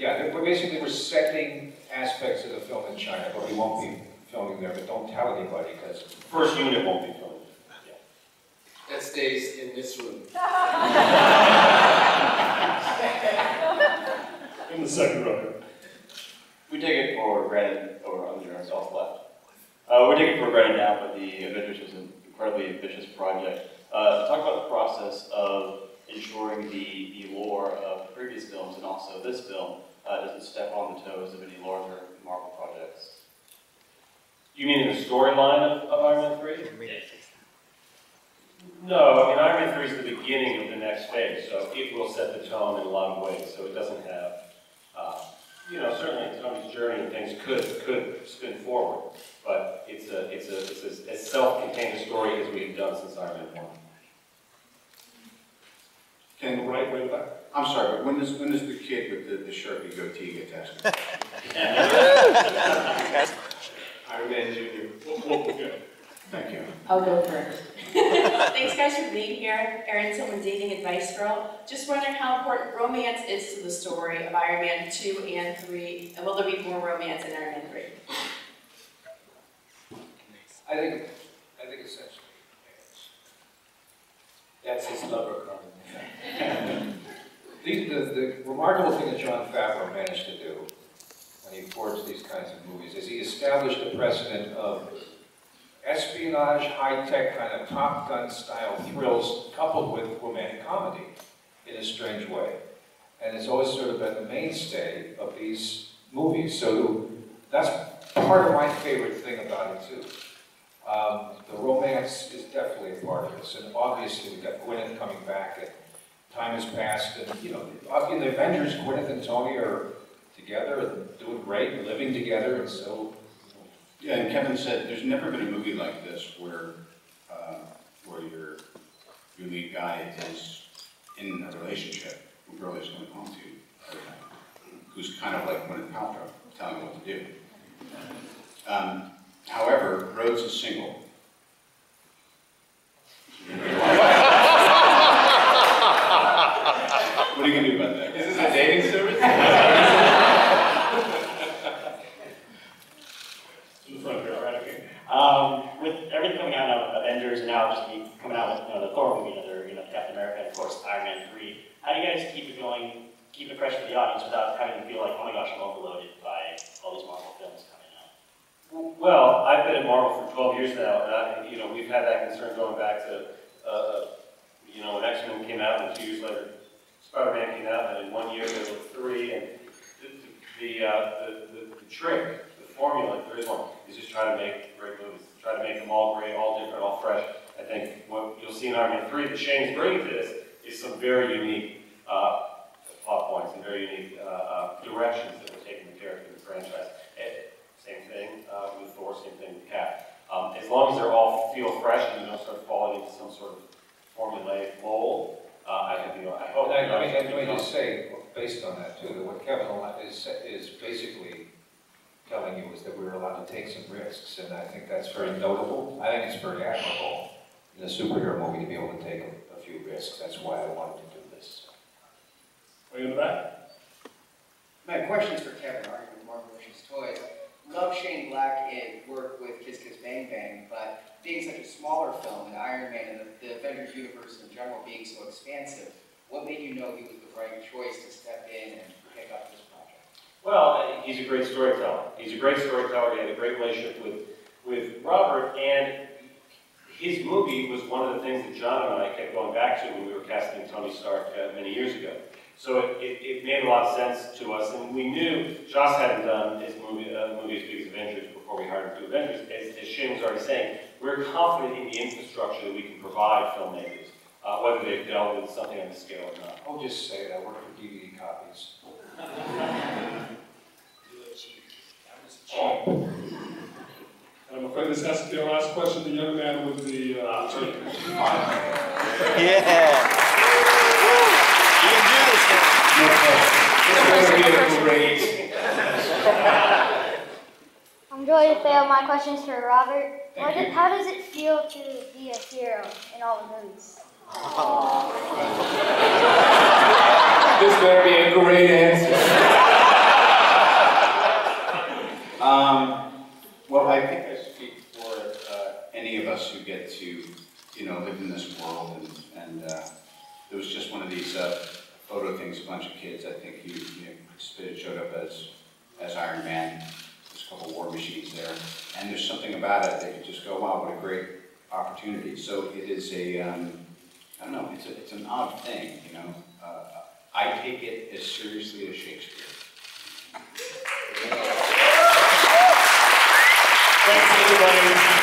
Yeah, we're setting aspects of the film in China, but we won't be filming there, but don't tell anybody, because first unit won't be filmed. Yeah. That stays in this room. In the second row. We take it for granted, or on the ourselves left. We take it for granted now, but the Avengers was an incredibly ambitious project. Talk about the process of ensuring the lore of previous films and also this film doesn't step on the toes of any larger Marvel projects. You mean in the storyline of Iron Man 3? No, I mean Iron Man 3 is the beginning of the next phase, so it will set the tone in a lot of ways. So it doesn't have, you know, certainly Tony's journey and things could spin forward, but it's as self-contained a story as we've done since Iron Man 1. Can right way back. I'm sorry, but when does the kid with the Sharpie goatee get tested? Iron Man Jr. Okay. Thank you. I'll go first. Thanks guys for being here. Erin Tillman, Dating Advice Girl. Just wondering how important romance is to the story of Iron Man 2 and 3, and will there be more romance in Iron Man 3? I think essentially, That's his lover card. the remarkable thing that Jon Favreau managed to do when he forged these kinds of movies is he established a precedent of espionage, high-tech kind of Top Gun style thrills coupled with romantic comedy in a strange way. And it's always sort of been the mainstay of these movies. So that's part of my favorite thing about it too. The romance is definitely a part of this, and obviously we've got Gwyneth coming back, and time has passed, and you know, in the Avengers, Gwyneth and Tony are together and doing great and living together, and so. Yeah, and Kevin said there's never been a movie like this where your lead guy is in a relationship who girl is going home to, who's kind of like Gwyneth Paltrow, telling him what to do. However, Rhodes is single. What are you going to do about that? Is this a dating service? In the front row. Right, okay. With everything coming out of Avengers and now just coming out with the Thor movie, Captain America, and of course Iron Man 3, how do you guys keep it going, keep it fresh for the audience without having to feel like, oh my gosh, I'm overloaded by all these Marvel films coming out? Well, I've been at Marvel for 12 years now, and we've had that concern going back to, when X-Men came out, and 2 years later, Spider-Man came out, and in 1 year there were 3, and the trick, the formula, if there is one, is just try to make great movies. Try to make them all great, all different, all fresh. I think what you'll see in Iron Man 3 that Shane's bringing to this is some very unique plot points and very unique directions that we're taking the character and the franchise. Same thing with Thor, same thing with Cap. As long as they all feel fresh and you don't start falling into some sort of formulaic mold, I hope. Let me just say, based on that too, that what Kevin is basically telling you is that we were allowed to take some risks, and I think that's very notable. I think it's very admirable in a superhero movie to be able to take a few risks. That's why I wanted to do this. Way in the back. My question's for Kevin, arguing with Marvel vs. Toys. Love Shane Black and work with Kiss Kiss Bang Bang, but being such a smaller film, and Iron Man and the Avengers universe in general being so expansive, what made you know he was the right choice to step in and pick up this project? Well, he's a great storyteller. He's a great storyteller. He had a great relationship with Robert, and his movie was one of the things that John and I kept going back to when we were casting Tony Stark many years ago. So it made a lot of sense to us, and we knew Joss hadn't done his movie as big as Avengers before we hired him to do Avengers. As Shane was already saying, we're confident in the infrastructure that we can provide filmmakers, whether they've dealt with something on the scale or not. I'll just say it, I work for DVD copies. And I'm afraid this has to be our last question. The young man with the turkey. Yeah. You can do this I'm Joy DeFeo. My question is for Robert. How does it feel to be a hero in all the movies? This better be a great answer. you know, lived in this world, and it was just one of these photo things, a bunch of kids, I think you participated, showed up as Iron Man. There's a couple war machines there, and there's something about it that you just go, wow, what a great opportunity. So it is a, I don't know, it's an odd thing, you know. I take it as seriously as Shakespeare. Thanks, everybody.